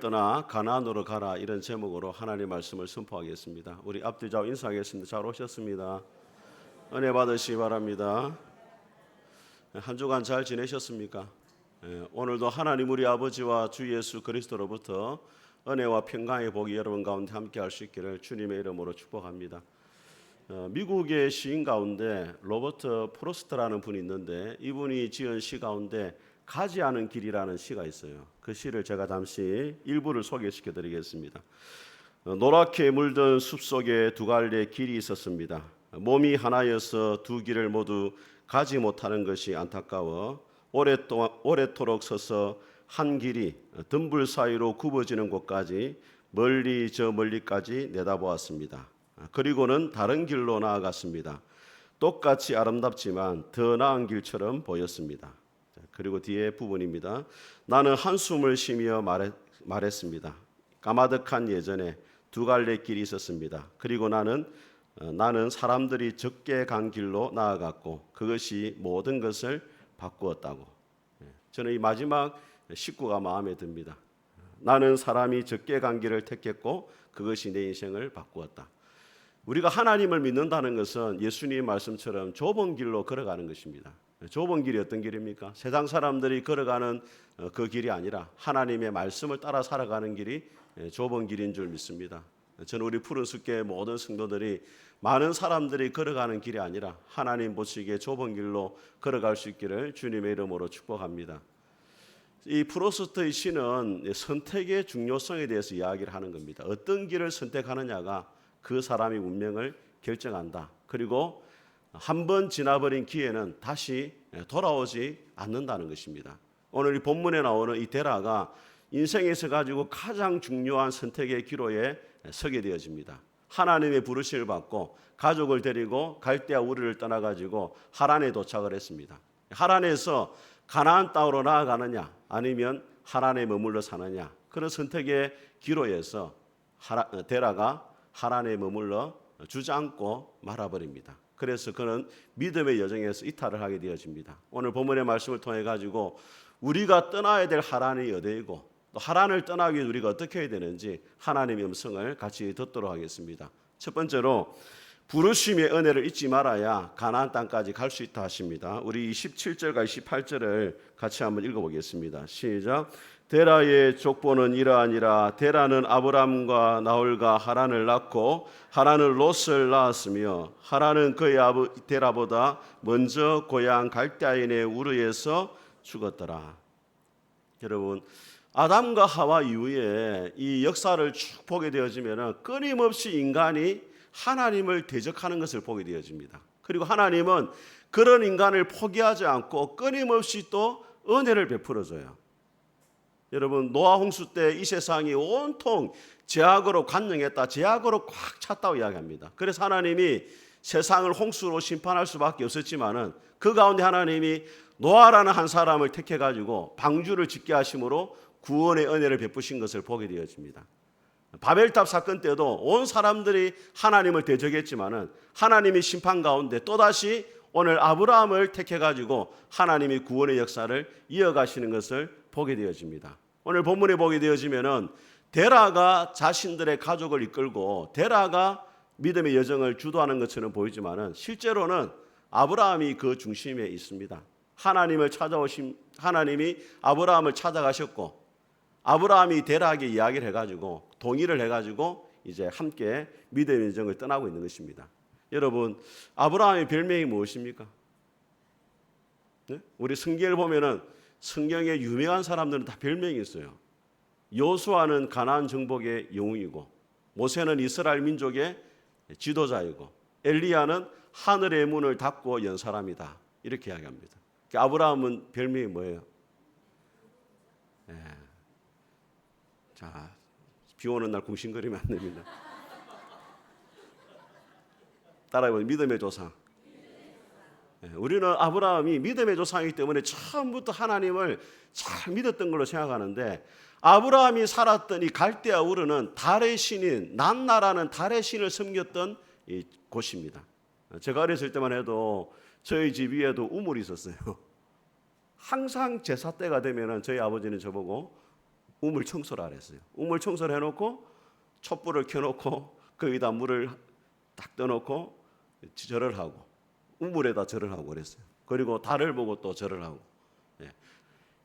떠나 가나안으로 가라, 이런 제목으로 하나님의 말씀을 선포하겠습니다. 우리 앞뒤 좌우 인사하겠습니다. 잘 오셨습니다. 은혜 받으시기 바랍니다. 한 주간 잘 지내셨습니까? 오늘도 하나님 우리 아버지와 주 예수 그리스도로부터 은혜와 평강의 복이 여러분 가운데 함께 할 수 있기를 주님의 이름으로 축복합니다. 미국의 시인 가운데 로버트 프로스트라는 분이 있는데, 이분이 지은 시 가운데 가지 않은 길이라는 시가 있어요. 그 시를 제가 잠시 일부를 소개시켜 드리겠습니다. 노랗게 물든 숲속에 두 갈래 길이 있었습니다. 몸이 하나여서 두 길을 모두 가지 못하는 것이 안타까워 오래도록 서서 한 길이 덤불 사이로 굽어지는 곳까지 멀리 저 멀리까지 내다보았습니다. 그리고는 다른 길로 나아갔습니다. 똑같이 아름답지만 더 나은 길처럼 보였습니다. 그리고 뒤에 부분입니다. 나는 한숨을 쉬며 말했습니다. 까마득한 예전에 두 갈래 길이 있었습니다. 그리고 나는 사람들이 적게 간 길로 나아갔고 그것이 모든 것을 바꾸었다고. 저는 이 마지막 식구가 마음에 듭니다. 나는 사람이 적게 간 길을 택했고 그것이 내 인생을 바꾸었다. 우리가 하나님을 믿는다는 것은 예수님 말씀처럼 좁은 길로 걸어가는 것입니다. 좁은 길이 어떤 길입니까? 세상 사람들이 걸어가는 그 길이 아니라 하나님의 말씀을 따라 살아가는 길이 좁은 길인 줄 믿습니다. 저는 우리 푸른 숲교회 모든 성도들이 많은 사람들이 걸어가는 길이 아니라 하나님 보시기에 좁은 길로 걸어갈 수 있기를 주님의 이름으로 축복합니다. 이 프로스트의 시는 선택의 중요성에 대해서 이야기를 하는 겁니다. 어떤 길을 선택하느냐가 그 사람의 운명을 결정한다. 그리고 한번 지나버린 기회는 다시 돌아오지 않는다는 것입니다. 오늘 이 본문에 나오는 이 데라가 인생에서 가지고 가장 중요한 선택의 기로에 서게 되어집니다. 하나님의 부르심을 받고 가족을 데리고 갈대아 우르를 떠나가지고 하란에 도착을 했습니다. 하란에서 가나안 땅으로 나아가느냐 아니면 하란에 머물러 사느냐, 그런 선택의 기로에서 데라가 하란에 머물러 주저앉고 말아버립니다. 그래서 그는 믿음의 여정에서 이탈을 하게 되어집니다. 오늘 본문의 말씀을 통해 가지고 우리가 떠나야 될 하란이 어디이고 또 하란을 떠나기 위해 우리가 어떻게 해야 되는지 하나님의 음성을 같이 듣도록 하겠습니다. 첫 번째로 부르심의 은혜를 잊지 말아야 가나안 땅까지 갈 수 있다 하십니다. 우리 27절과 28절을 같이 한번 읽어보겠습니다. 시작. 데라의 족보는 이러하니라. 데라는 아브람과 나홀과 하란을 낳고 하란은 롯을 낳았으며 하란은 그의 아버 데라보다 먼저 고향 갈대아인의 우르에서 죽었더라. 여러분, 아담과 하와 이후에 이 역사를 쭉 보게 되어지면 끊임없이 인간이 하나님을 대적하는 것을 보게 되어집니다. 그리고 하나님은 그런 인간을 포기하지 않고 끊임없이 또 은혜를 베풀어줘요. 여러분, 노아 홍수 때 이 세상이 온통 죄악으로 관영했다, 죄악으로 꽉 찼다고 이야기합니다. 그래서 하나님이 세상을 홍수로 심판할 수밖에 없었지만은 그 가운데 하나님이 노아라는 한 사람을 택해 가지고 방주를 짓게 하심으로 구원의 은혜를 베푸신 것을 보게 되어집니다. 바벨탑 사건 때도 온 사람들이 하나님을 대적했지만은 하나님이 심판 가운데 또다시 오늘 아브라함을 택해 가지고 하나님이 구원의 역사를 이어가시는 것을 보게 되어집니다. 오늘 본문에 보게 되어지면은 데라가 자신들의 가족을 이끌고 데라가 믿음의 여정을 주도하는 것처럼 보이지만은 실제로는 아브라함이 그 중심에 있습니다. 하나님이 아브라함을 찾아가셨고 아브라함이 데라에게 이야기를 해가지고 동의를 해가지고 이제 함께 믿음의 여정을 떠나고 있는 것입니다. 여러분, 아브라함의 별명이 무엇입니까? 네? 우리 성경을 보면은 성경에 유명한 사람들은 다 별명이 있어요. 여호수아는 가나안 정복의 영웅이고 모세는 이스라엘 민족의 지도자이고 엘리야는 하늘의 문을 닫고 연 사람이다, 이렇게 이야기합니다. 아브라함은 별명이 뭐예요? 자, 비 오는 날 궁신거리면 안 됩니다. 따라해보세요. 믿음의 조상. 우리는 아브라함이 믿음의 조상이기 때문에 처음부터 하나님을 잘 믿었던 걸로 생각하는데, 아브라함이 살았던 이 갈대아 우르는 달의 신인 난나라는 달의 신을 섬겼던 이 곳입니다. 제가 어렸을 때만 해도 저희 집 위에도 우물이 있었어요. 항상 제사 때가 되면 저희 아버지는 저보고 우물 청소를 하랬어요. 우물 청소를 해놓고 촛불을 켜놓고 거기다 물을 딱 떠놓고 절을 하고 우물에다 절을 하고 그랬어요. 그리고 달을 보고 또 절을 하고.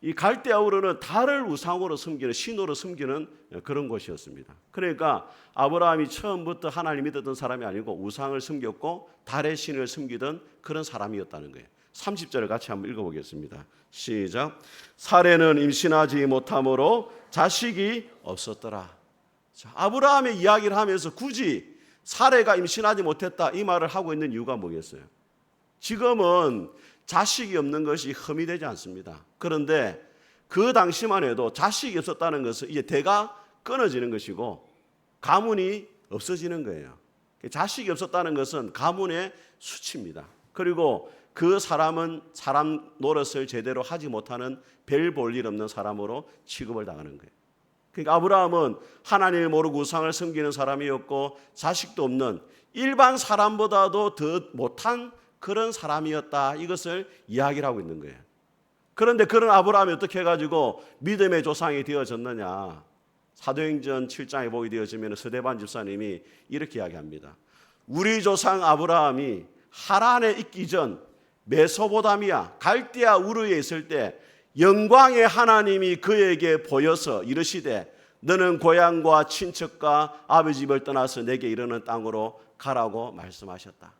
이 갈대아 우르는 달을 우상으로 섬기는, 신으로 섬기는 그런 곳이었습니다. 그러니까 아브라함이 처음부터 하나님 믿었던 사람이 아니고 우상을 섬겼고 달의 신을 섬기던 그런 사람이었다는 거예요. 30절을 같이 한번 읽어보겠습니다. 시작. 사레는 임신하지 못함으로 자식이 없었더라. 자, 아브라함의 이야기를 하면서 굳이 사레가 임신하지 못했다 이 말을 하고 있는 이유가 뭐겠어요? 지금은 자식이 없는 것이 흠이 되지 않습니다. 그런데 그 당시만 해도 자식이 없었다는 것은 이제 대가 끊어지는 것이고 가문이 없어지는 거예요. 자식이 없었다는 것은 가문의 수치입니다. 그리고 그 사람은 사람 노릇을 제대로 하지 못하는 별 볼 일 없는 사람으로 취급을 당하는 거예요. 그러니까 아브라함은 하나님을 모르고 우상을 섬기는 사람이었고 자식도 없는 일반 사람보다도 더 못한 그런 사람이었다. 이것을 이야기를 하고 있는 거예요. 그런데 그런 아브라함이 어떻게 해가지고 믿음의 조상이 되어졌느냐. 사도행전 7장에 보게 되어지면 스데반 집사님이 이렇게 이야기합니다. 우리 조상 아브라함이 하란에 있기 전 메소포타미아 갈대아 우르에 있을 때 영광의 하나님이 그에게 보여서 이르시되 너는 고향과 친척과 아버지 집을 떠나서 내게 이르는 땅으로 가라고 말씀하셨다.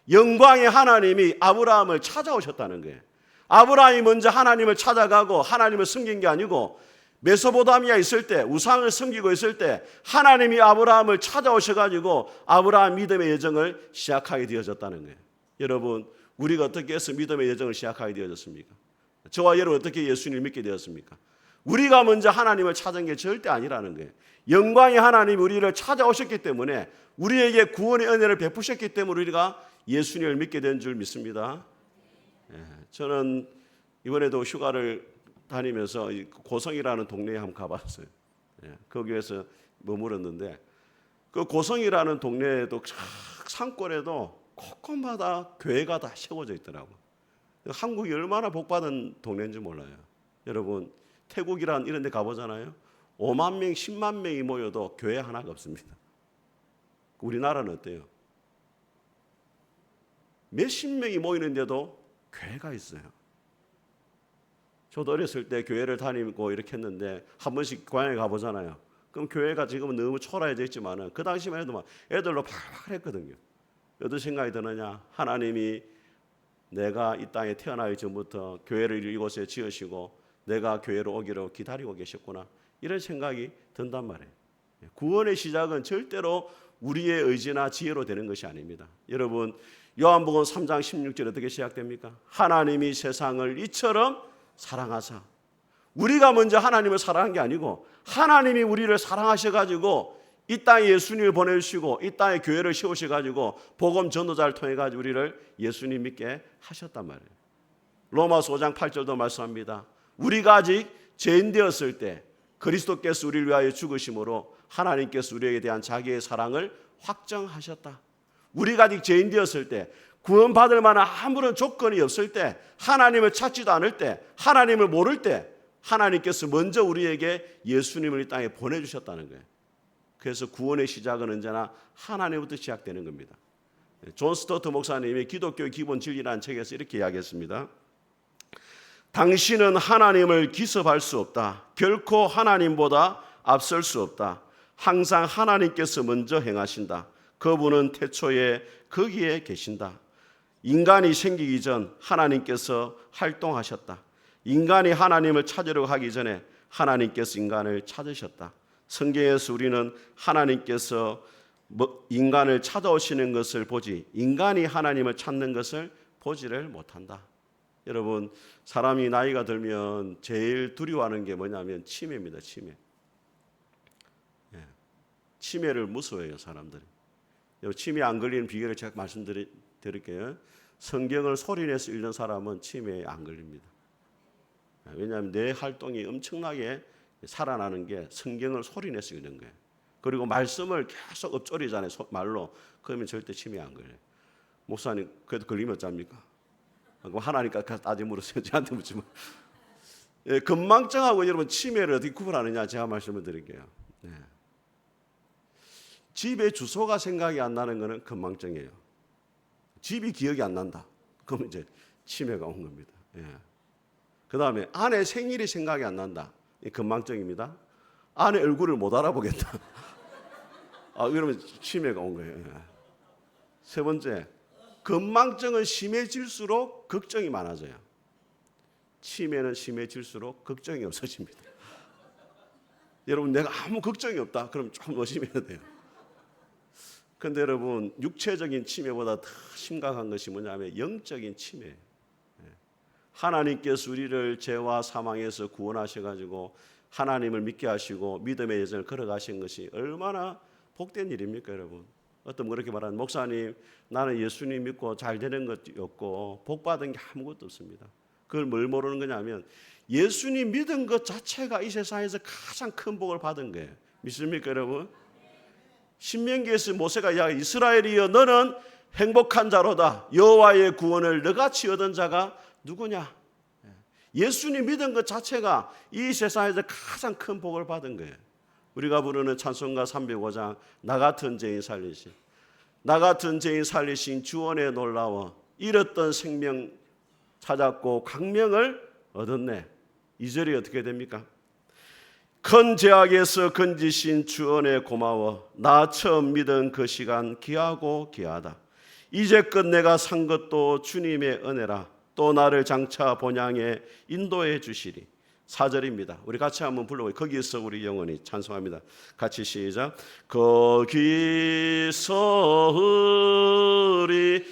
영광의 하나님이 아브라함을 찾아오셨다는 거예요. 아브라함이 먼저 하나님을 찾아가고 하나님을 섬긴 게 아니고 메소포타미아에 있을 때 우상을 섬기고 있을 때 하나님이 아브라함을 찾아오셔가지고 아브라함 믿음의 여정을 시작하게 되어졌다는 거예요. 여러분, 우리가 어떻게 해서 믿음의 여정을 시작하게 되어졌습니까? 저와 여러분 어떻게 예수님을 믿게 되었습니까? 우리가 먼저 하나님을 찾은 게 절대 아니라는 거예요. 영광의 하나님이 우리를 찾아오셨기 때문에 우리에게 구원의 은혜를 베푸셨기 때문에 우리가 예수님을 믿게 된 줄 믿습니다. 저는 이번에도 휴가를 다니면서 고성이라는 동네에 한번 가봤어요. 거기에서 머물렀는데 그 고성이라는 동네에도 산골에도 곳곳마다 교회가 다 세워져 있더라고요. 한국이 얼마나 복받은 동네인지 몰라요. 여러분 태국이란 이런 데 가보잖아요. 5만 명, 10만 명이 모여도 교회 하나가 없습니다. 우리나라는 어때요? 몇십 명이 모이는데도 교회가 있어요. 저도 어렸을 때 교회를 다니고 이렇게 했는데 한 번씩 고향에 가보잖아요. 그럼 교회가 지금은 너무 초라해져 있지만 그 당시만 해도 막 애들로 발발했거든요. 어떤 생각이 드느냐? 하나님이 내가 이 땅에 태어나기 전부터 교회를 이곳에 지으시고 내가 교회로 오기로 기다리고 계셨구나. 이런 생각이 든단 말이에요. 구원의 시작은 절대로 우리의 의지나 지혜로 되는 것이 아닙니다. 여러분 요한복음 3장 16절 어떻게 시작됩니까? 하나님이 세상을 이처럼 사랑하사. 우리가 먼저 하나님을 사랑한 게 아니고 하나님이 우리를 사랑하셔가지고 이 땅에 예수님을 보내주시고 이 땅에 교회를 세우셔가지고 복음 전도자를 통해가지고 우리를 예수님 믿게 하셨단 말이에요. 로마서 5장 8절도 말씀합니다. 우리가 아직 죄인 되었을 때 그리스도께서 우리를 위하여 죽으심으로 하나님께서 우리에게 대한 자기의 사랑을 확정하셨다. 우리가 아직 죄인 되었을 때 구원받을 만한 아무런 조건이 없을 때 하나님을 찾지도 않을 때 하나님을 모를 때 하나님께서 먼저 우리에게 예수님을 이 땅에 보내주셨다는 거예요. 그래서 구원의 시작은 언제나 하나님부터 시작되는 겁니다. 존 스토트 목사님이 기독교의 기본 진리라는 책에서 이렇게 이야기했습니다. 당신은 하나님을 기습할 수 없다. 결코 하나님보다 앞설 수 없다. 항상 하나님께서 먼저 행하신다. 그분은 태초에 거기에 계신다. 인간이 생기기 전 하나님께서 활동하셨다. 인간이 하나님을 찾으려고 하기 전에 하나님께서 인간을 찾으셨다. 성경에서 우리는 하나님께서 인간을 찾아오시는 것을 보지 인간이 하나님을 찾는 것을 보지를 못한다. 여러분 사람이 나이가 들면 제일 두려워하는 게 뭐냐면 치매입니다. 치매를 무서워해요 사람들이. 치매 안 걸리는 비결을 제가 말씀드릴게요. 성경을 소리내서 읽는 사람은 치매에 안 걸립니다. 왜냐하면 내 활동이 엄청나게 살아나는 게 성경을 소리내서 읽는 거예요. 그리고 말씀을 계속 읊조리잖아요. 말로. 그러면 절대 치매 안 걸려요. 목사님 그래도 걸리면 어쩝니까? 그럼 하나님께 따지 물으세요. 저한테 묻지 마. 건망증하고 여러분 치매를 어떻게 구분하느냐 제가 말씀을 드릴게요. 네. 집의 주소가 생각이 안 나는 것은 건망증이에요. 집이 기억이 안 난다. 그럼 이제 치매가 온 겁니다. 예. 그 다음에 아내 생일이 생각이 안 난다. 이 건망증입니다. 아내 얼굴을 못 알아보겠다. 그러면 치매가 온 거예요. 예. 세 번째, 건망증은 심해질수록 걱정이 많아져요. 치매는 심해질수록 걱정이 없어집니다. 여러분 내가 아무 걱정이 없다. 그럼 좀 의심해야 돼요. 그런데 여러분 육체적인 치매보다 더 심각한 것이 뭐냐면 영적인 치매. 하나님께서 우리를 죄와 사망에서 구원하셔가지고 하나님을 믿게 하시고 믿음의 여정을 걸어가신 것이 얼마나 복된 일입니까 여러분. 어떤 그렇게 말하는 목사님 나는 예수님 믿고 잘 되는 것이 없고 복 받은 게 아무것도 없습니다. 그걸 뭘 모르는 거냐면 예수님 믿은 것 자체가 이 세상에서 가장 큰 복을 받은 거예요. 믿습니까 여러분? 신명기에서 모세가 이야기 이스라엘이여 너는 행복한 자로다. 여호와의 구원을 너같이 얻은 자가 누구냐? 예수님 믿은 것 자체가 이 세상에서 가장 큰 복을 받은 거예요. 우리가 부르는 찬송가 305장 나 같은 죄인 살리신 나 같은 죄인 살리신 주원에 놀라워 잃었던 생명 찾았고 강명을 얻었네. 2절이 어떻게 됩니까? 큰 죄악에서 건지신 주원에 고마워 나 처음 믿은 그 시간 귀하고 귀하다. 이제껏 내가 산 것도 주님의 은혜라. 또 나를 장차 본향에 인도해 주시리. 4절입니다. 우리 같이 한번 불러보요. 거기서 우리 영원히 찬송합니다. 같이 시작. 거기서 우리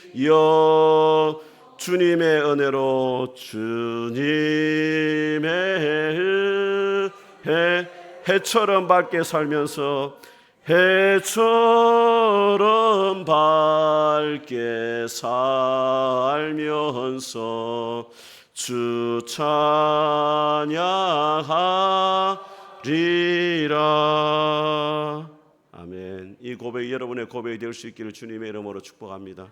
주님의 은혜로 주님의 해처럼 밝게 살면서 해처럼 밝게 살면서 주 찬양하리라. 아멘. 이 고백이 여러분의 고백이 될 수 있기를 주님의 이름으로 축복합니다.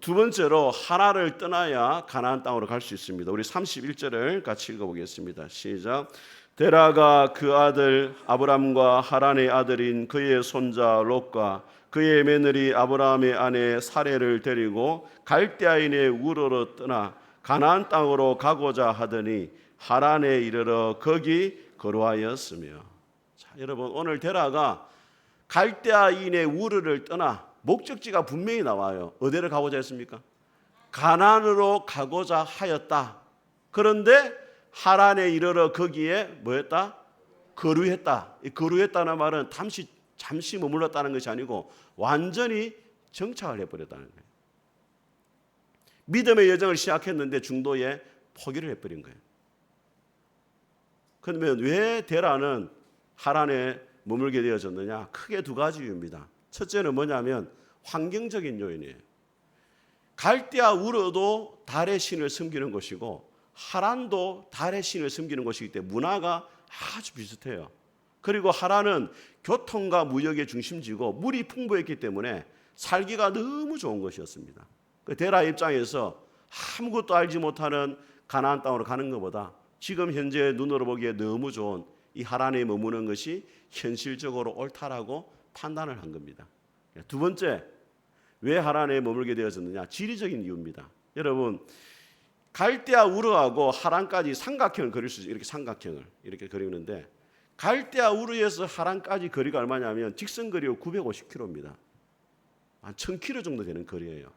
두 번째로 하나를 떠나야 가나안 땅으로 갈 수 있습니다. 우리 31절을 같이 읽어보겠습니다. 시작. 데라가 그 아들 아브람과 하란의 아들인 그의 손자 롯과 그의 며느리 아브라함의 아내 사레를 데리고 갈대아인의 우르로 떠나 가나안 땅으로 가고자 하더니 하란에 이르러 거기 거류하였으며. 자, 여러분 오늘 데라가 갈대아인의 우르를 떠나 목적지가 분명히 나와요. 어디를 가고자 했습니까? 가나안으로 가고자 하였다. 그런데 하란에 이르러 거기에 뭐였다? 거류했다. 이 거류했다는 말은 잠시 머물렀다는 것이 아니고 완전히 정착을 해버렸다는 거예요. 믿음의 여정을 시작했는데 중도에 포기를 해버린 거예요. 그러면 왜 데라는 하란에 머물게 되어졌느냐? 크게 두 가지 이유입니다. 첫째는 뭐냐면 환경적인 요인이에요. 갈대아 우르도 달의 신을 섬기는 것이고 하란도 달의 신을 섬기는 것이기 때문에 문화가 아주 비슷해요. 그리고 하란은 교통과 무역의 중심지고 물이 풍부했기 때문에 살기가 너무 좋은 것이었습니다. 그 데라 입장에서 아무것도 알지 못하는 가나안 땅으로 가는 것보다 지금 현재 눈으로 보기에 너무 좋은 이 하란에 머무는 것이 현실적으로 옳다라고 판단을 한 겁니다. 두 번째, 왜 하란에 머물게 되어졌느냐? 지리적인 이유입니다. 여러분, 갈대아 우르하고 하란까지 삼각형을 그릴 수 있어요. 이렇게 삼각형을 이렇게 그리는데 갈대아 우르에서 하란까지 거리가 얼마냐면 직선 거리가 950km입니다. 한 1000km 정도 되는 거리예요.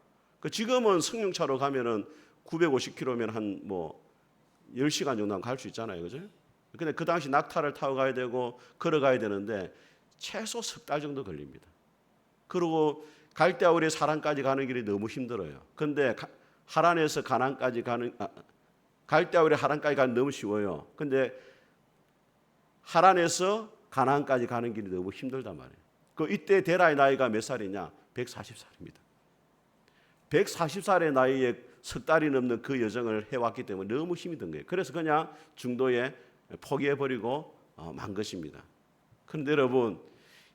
지금은 승용차로 가면은 950km면 한 10시간 정도 갈 수 있잖아요. 그죠? 근데 그 당시 낙타를 타고 가야 되고 걸어가야 되는데 최소 석 달 정도 걸립니다. 그리고 갈대아 우르에서 하란까지 가는 길이 너무 힘들어요. 근데 하란에서 가나안까지 갈대아 우르 하란까지 가는 너무 쉬워요. 근데 하란에서 가나안까지 가는 길이 너무 힘들단 말이에요. 이때 데라의 나이가 몇 살이냐? 140살입니다. 140살의 나이에 석 달이 넘는 그 여정을 해왔기 때문에 너무 힘이 든 거예요. 그래서 그냥 중도에 포기해버리고 만 것입니다. 그런데 여러분,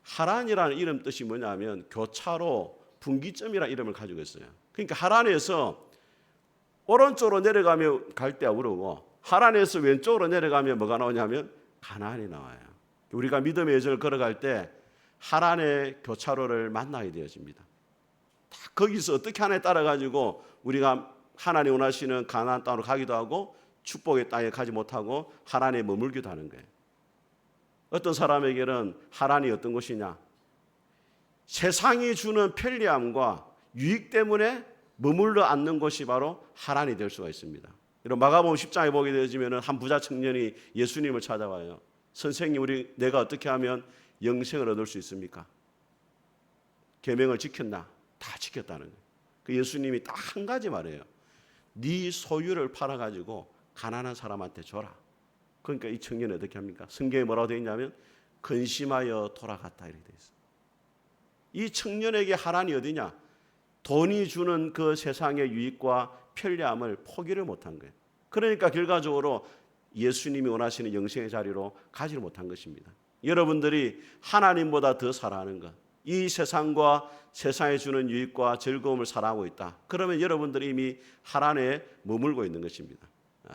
하란이라는 이름 뜻이 뭐냐면 교차로 분기점이라는 이름을 가지고 있어요. 그러니까 하란에서 오른쪽으로 내려가면 갈대아 우르고 하란에서 왼쪽으로 내려가면 뭐가 나오냐면 가나안이 나와요. 우리가 믿음의 여정을 걸어갈 때 하란의 교차로를 만나게 되어집니다. 거기서 어떻게 하나에 따라 가지고 우리가 하나님 원하시는 가나안 땅으로 가기도 하고 축복의 땅에 가지 못하고 하란에 머물기도 하는 거예요. 어떤 사람에게는 하란이 어떤 곳이냐? 세상이 주는 편리함과 유익 때문에 머물러 앉는 곳이 바로 하란이 될 수가 있습니다. 이런 마가복음 10장에 보게 되어지면 한 부자 청년이 예수님을 찾아와요. 선생님, 내가 어떻게 하면 영생을 얻을 수 있습니까? 계명을 지켰나? 다 지켰다는 거예요. 그 예수님이 딱 한 가지 말해요. 네 소유를 팔아가지고 가난한 사람한테 줘라. 그러니까 이 청년이 어떻게 합니까? 성경에 뭐라고 되어 있냐면 근심하여 돌아갔다 이렇게 되어 있어요. 이 청년에게 하란이 어디냐? 돈이 주는 그 세상의 유익과 편리함을 포기를 못한 거예요. 그러니까 결과적으로 예수님이 원하시는 영생의 자리로 가지를 못한 것입니다. 여러분들이 하나님보다 더 사랑하는 것, 이 세상과 세상에 주는 유익과 즐거움을 사랑하고 있다. 그러면 여러분들이 이미 하란에 머물고 있는 것입니다.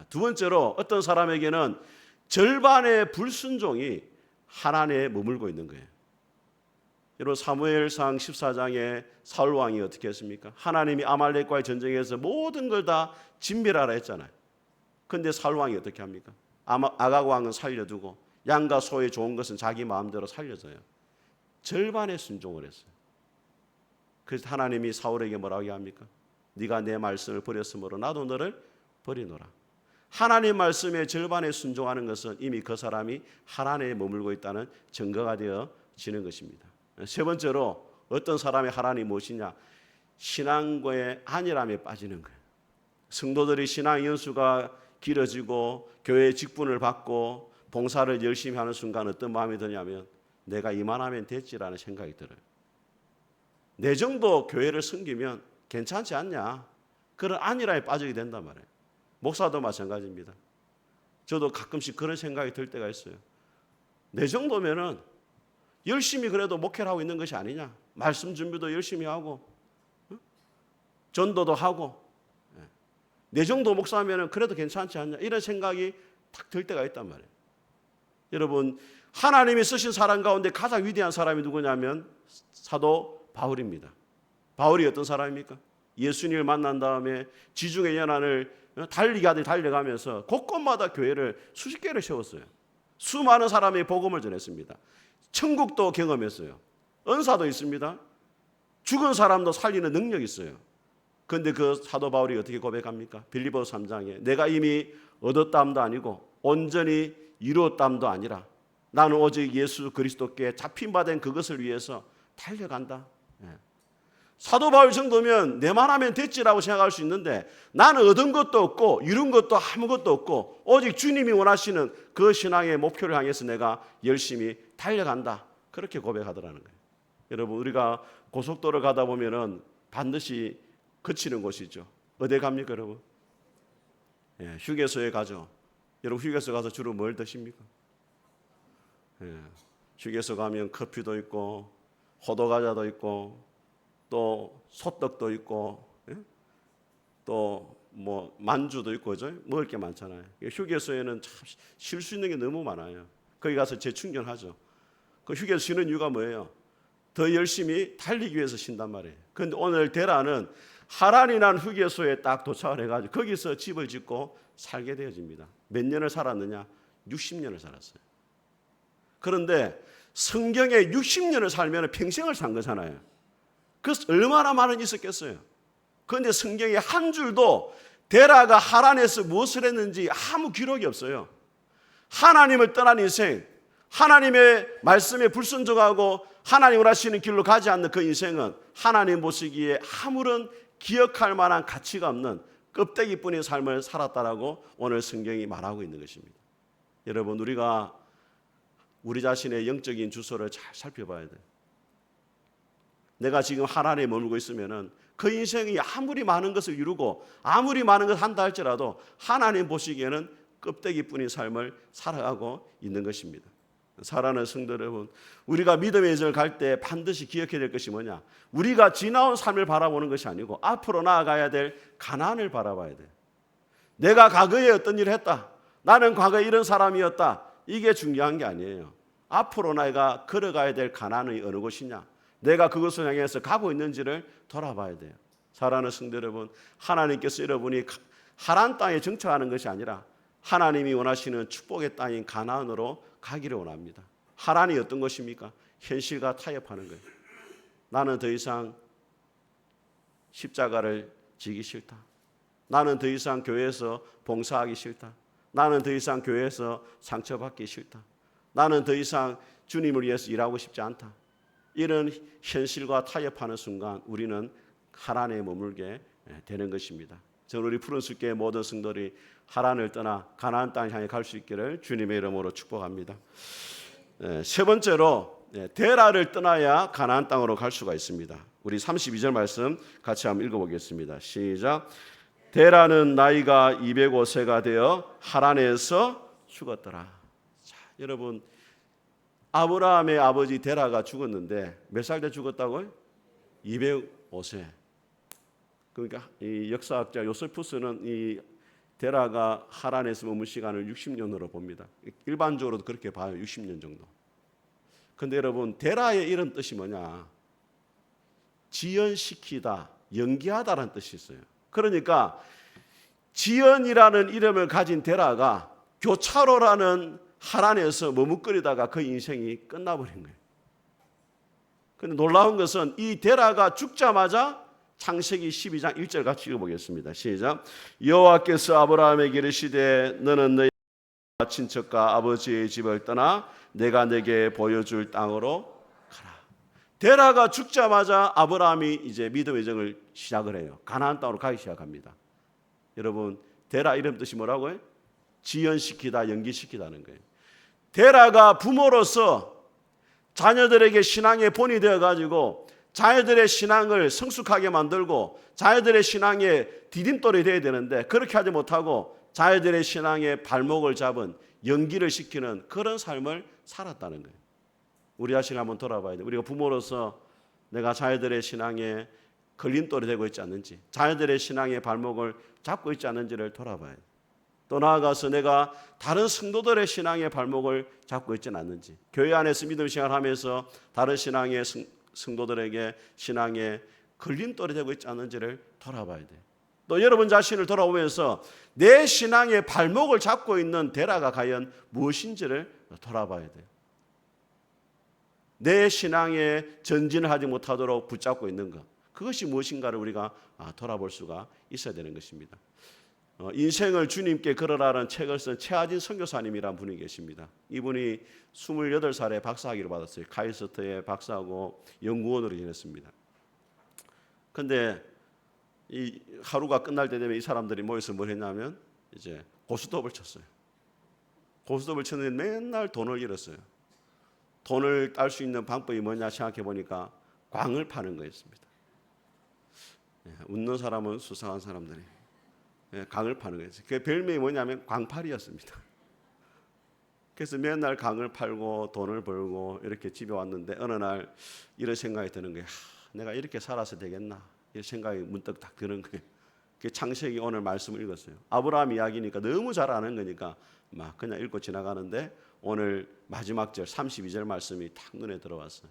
두 번째로 어떤 사람에게는 절반의 불순종이 하란에 머물고 있는 거예요. 여러분 사무엘상 14장에 사울 왕이 어떻게 했습니까? 하나님이 아말렉과의 전쟁에서 모든 걸 다 진멸하라 했잖아요. 그런데 사울 왕이 어떻게 합니까? 아각 왕은 살려두고 양과 소의 좋은 것은 자기 마음대로 살려줘요. 절반의 순종을 했어요. 그래서 하나님이 사울에게 뭐라고 합니까? 네가 내 말씀을 버렸으므로 나도 너를 버리노라. 하나님 말씀의 절반에 순종하는 것은 이미 그 사람이 하란에 머물고 있다는 증거가 되어지는 것입니다. 세 번째로 어떤 사람의 하란이 무엇이냐? 신앙과의 안일함에 빠지는 거예요. 성도들이 신앙 연수가 길어지고 교회의 직분을 받고 봉사를 열심히 하는 순간 어떤 마음이 드냐면 내가 이만하면 됐지라는 생각이 들어요. 내 정도 교회를 섬기면 괜찮지 않냐? 그런 안일함에 빠지게 된단 말이에요. 목사도 마찬가지입니다. 저도 가끔씩 그런 생각이 들 때가 있어요. 내 정도면은 열심히 그래도 목회를 하고 있는 것이 아니냐? 말씀 준비도 열심히 하고 전도도 하고 내 정도 목사면은 그래도 괜찮지 않냐? 이런 생각이 딱 들 때가 있단 말이에요. 여러분, 하나님이 쓰신 사람 가운데 가장 위대한 사람이 누구냐면 사도 바울입니다. 바울이 어떤 사람입니까? 예수님을 만난 다음에 지중해 연안을 달리가듯 달려가면서 곳곳마다 교회를 수십 개를 세웠어요. 수많은 사람의 복음을 전했습니다. 천국도 경험했어요. 은사도 있습니다. 죽은 사람도 살리는 능력이 있어요. 그런데 그 사도 바울이 어떻게 고백합니까? 빌립보서 3장에 내가 이미 얻었담도 아니고 온전히 이루었담도 아니라 나는 오직 예수 그리스도께 잡힌 바 된 그것을 위해서 달려간다. 사도 바울 정도면 내만 하면 됐지라고 생각할 수 있는데 나는 얻은 것도 없고 이룬 것도 아무것도 없고 오직 주님이 원하시는 그 신앙의 목표를 향해서 내가 열심히 달려간다. 그렇게 고백하더라는 거예요. 여러분, 우리가 고속도로 가다 보면은 반드시 거치는 곳이죠. 어디 갑니까, 여러분? 휴게소에 가죠. 여러분, 휴게소 가서 주로 뭘 드십니까? 휴게소 가면 커피도 있고 호두과자도 있고 또 소떡도 있고 또 뭐 만주도 있고 그죠? 먹을 게 많잖아요. 휴게소에는 참 쉴 수 있는 게 너무 많아요. 거기 가서 재충전하죠. 그 휴게소 쉬는 이유가 뭐예요? 더 열심히 달리기 위해서 쉰단 말이에요. 그런데 오늘 데라는 하란이라는 휴게소에 딱 도착을 해가지고 거기서 집을 짓고 살게 되어집니다. 몇 년을 살았느냐? 60년을 살았어요. 그런데 성경에 60년을 살면 평생을 산 거잖아요. 그래서 얼마나 많은 있었겠어요. 그런데 성경에 한 줄도 데라가 하란에서 무엇을 했는지 아무 기록이 없어요. 하나님을 떠난 인생, 하나님의 말씀에 불순종하고 하나님을 하시는 길로 가지 않는 그 인생은 하나님 보시기에 아무런 기억할 만한 가치가 없는 껍데기뿐인 삶을 살았다라고 오늘 성경이 말하고 있는 것입니다. 여러분, 우리가 우리 자신의 영적인 주소를 잘 살펴봐야 돼요. 내가 지금 하란에 머물고 있으면은 그 인생이 아무리 많은 것을 이루고 아무리 많은 것을 한다 할지라도 하나님 보시기에는 껍데기뿐인 삶을 살아가고 있는 것입니다. 사랑하는 성도 여러분, 우리가 믿음의 여정을 갈 때 반드시 기억해야 될 것이 뭐냐? 우리가 지나온 삶을 바라보는 것이 아니고 앞으로 나아가야 될 가나안을 바라봐야 돼요. 내가 과거에 어떤 일을 했다. 나는 과거에 이런 사람이었다. 이게 중요한 게 아니에요. 앞으로 내가 걸어가야 될 가나안이 어느 곳이냐, 내가 그것을 향해서 가고 있는지를 돌아봐야 돼요. 사랑하는 성도 여러분, 하나님께서 여러분이 하란 땅에 정착하는 것이 아니라 하나님이 원하시는 축복의 땅인 가나안으로 가기를 원합니다. 하란이 어떤 것입니까? 현실과 타협하는 거예요. 나는 더 이상 십자가를 지기 싫다. 나는 더 이상 교회에서 봉사하기 싫다. 나는 더 이상 교회에서 상처받기 싫다. 나는 더 이상 주님을 위해서 일하고 싶지 않다. 이런 현실과 타협하는 순간 우리는 하란에 머물게 되는 것입니다. 저는 우리 푸른숲교회 모든 성도들이 하란을 떠나 가나안 땅을 향해 갈 수 있기를 주님의 이름으로 축복합니다. 세 번째로 데라를 떠나야 가나안 땅으로 갈 수가 있습니다. 우리 32절 말씀 같이 한번 읽어보겠습니다. 시작. 데라는 나이가 205세가 되어 하란에서 죽었더라. 자, 여러분, 아브라함의 아버지 데라가 죽었는데 몇 살 때 죽었다고요? 205세. 그러니까 이 역사학자 요세푸스는 이 데라가 하란에서 머문 시간을 60년으로 봅니다. 일반적으로도 그렇게 봐요. 60년 정도. 근데 여러분, 데라의 이런 뜻이 뭐냐? 지연시키다, 연기하다라는 뜻이 있어요. 그러니까 지연이라는 이름을 가진 데라가 교차로라는 하란에서 머뭇거리다가 그 인생이 끝나버린 거예요. 그런데 놀라운 것은 이 데라가 죽자마자 창세기 12장 1절 같이 읽어보겠습니다. 시작. 여호와께서 아브라함에게 이르시되 너는 너희 친척과 아버지의 집을 떠나 내가 내게 보여줄 땅으로 가라. 데라가 죽자마자 아브라함이 이제 믿음의 여정을 시작을 해요. 가나안 땅으로 가기 시작합니다. 여러분, 데라 이름 뜻이 뭐라고요? 지연시키다, 연기시키다는 거예요. 데라가 부모로서 자녀들에게 신앙의 본이 되어가지고 자녀들의 신앙을 성숙하게 만들고 자녀들의 신앙의 디딤돌이 되어야 되는데 그렇게 하지 못하고 자녀들의 신앙의 발목을 잡은 연기를 시키는 그런 삶을 살았다는 거예요. 우리 자신을 한번 돌아봐야 돼요. 우리가 부모로서 내가 자녀들의 신앙에 걸림돌이 되고 있지 않는지, 자녀들의 신앙의 발목을 잡고 있지 않는지를 돌아봐야 돼요. 또 나아가서 내가 다른 성도들의 신앙의 발목을 잡고 있지는 않는지, 교회 안에서 믿음 생활을 하면서 다른 신앙의 성도들에게 신앙의 걸림돌이 되고 있지 않는지를 돌아봐야 돼요. 또 여러분 자신을 돌아보면서 내 신앙의 발목을 잡고 있는 데라가 과연 무엇인지를 돌아봐야 돼요. 내 신앙에 전진을 하지 못하도록 붙잡고 있는 것, 그것이 무엇인가를 우리가 돌아볼 수가 있어야 되는 것입니다. 인생을 주님께 걸어라는 책을 쓴 최하진 선교사님이라는 분이 계십니다. 이분이 28살에 박사학위를 받았어요. 카이스트에 박사하고 연구원으로 지냈습니다. 그런데 이 하루가 끝날 때 되면 이 사람들이 모여서 뭘 했냐면 이제 고스톱을 쳤어요. 고스톱을 쳤는데 맨날 돈을 잃었어요. 돈을 딸 수 있는 방법이 뭐냐 생각해 보니까 광을 파는 거였습니다. 웃는 사람은 수상한 사람들이 강을 파는 거였어요. 그 별명이 뭐냐면 광팔이였습니다. 그래서 맨날 강을 팔고 돈을 벌고 이렇게 집에 왔는데 어느 날 이런 생각이 드는 거예요. 내가 이렇게 살아서 되겠나? 이런 생각이 문득 딱 드는 거예요. 그 창세기 오늘 말씀을 읽었어요. 아브라함 이야기니까 너무 잘 아는 거니까 막 그냥 읽고 지나가는데 오늘 마지막 절 32절 말씀이 딱 눈에 들어왔어요.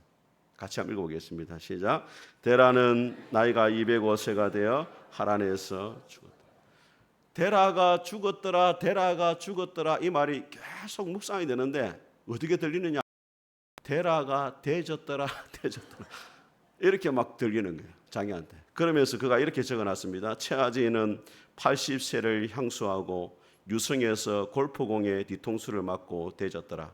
같이 한번 읽어보겠습니다. 시작. 데라는 나이가 205세가 되어 하란에서 죽었다. 데라가 죽었더라, 데라가 죽었더라, 이 말이 계속 묵상이 되는데 어떻게 들리느냐? 데라가 대졌더라, 대졌더라, 이렇게 막 들리는 거예요, 자기한테. 그러면서 그가 이렇게 적어놨습니다. 최아지는 80세를 향수하고 유성에서 골프공에 뒤통수를 맞고 대졌더라.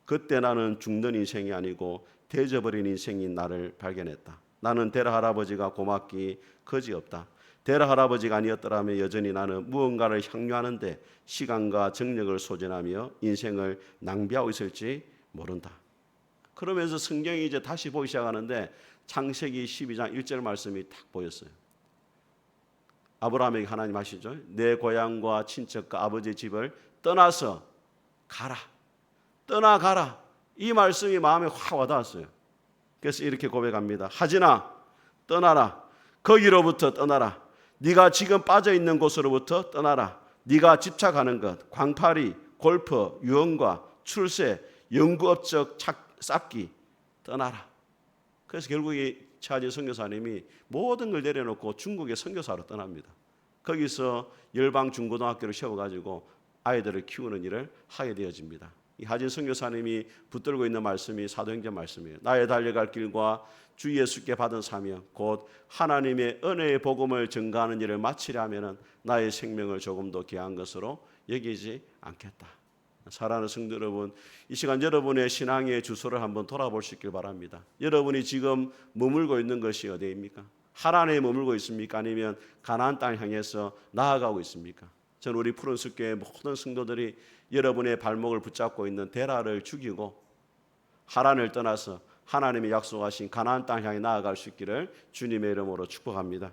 그때 나는 죽는 인생이 아니고 대져버린 인생인 나를 발견했다. 나는 데라 할아버지가 고맙기 그지없다. 데라 할아버지가 아니었더라면 여전히 나는 무언가를 향유하는데 시간과 정력을 소진하며 인생을 낭비하고 있을지 모른다. 그러면서 성경이 이제 다시 보기 시작하는데 창세기 12장 1절 말씀이 딱 보였어요. 아브라함에게 하나님 하시죠. 내 고향과 친척과 아버지의 집을 떠나서 가라. 떠나가라. 이 말씀이 마음에 확 와닿았어요. 그래서 이렇게 고백합니다. 하지나 떠나라. 거기로부터 떠나라. 네가 지금 빠져있는 곳으로부터 떠나라. 네가 집착하는 것, 광팔이, 골프, 유흥과 출세, 연구업적 쌓기 떠나라. 그래서 결국 이 최하진 선교사님이 모든 걸 내려놓고 중국에 선교사로 떠납니다. 거기서 열방 중고등학교를 세워가지고 아이들을 키우는 일을 하게 되어집니다. 이 하진 선교사님이 붙들고 있는 말씀이 사도행전 말씀이에요. 나의 달려갈 길과 주 예수께 받은 사명 곧 하나님의 은혜의 복음을 전가하는 일을 마치려 하면은 나의 생명을 조금도 귀한 것으로 여기지 않겠다. 사랑하는 성도 여러분, 이 시간 여러분의 신앙의 주소를 한번 돌아볼 수 있길 바랍니다. 여러분이 지금 머물고 있는 것이 어디입니까? 하란에 머물고 있습니까? 아니면 가나안 땅을 향해서 나아가고 있습니까? 저는 우리 푸른숲교회 모든 성도들이 여러분의 발목을 붙잡고 있는 데라를 죽이고 하란을 떠나서 하나님이 약속하신 가나안 땅 향해 나아갈 수 있기를 주님의 이름으로 축복합니다.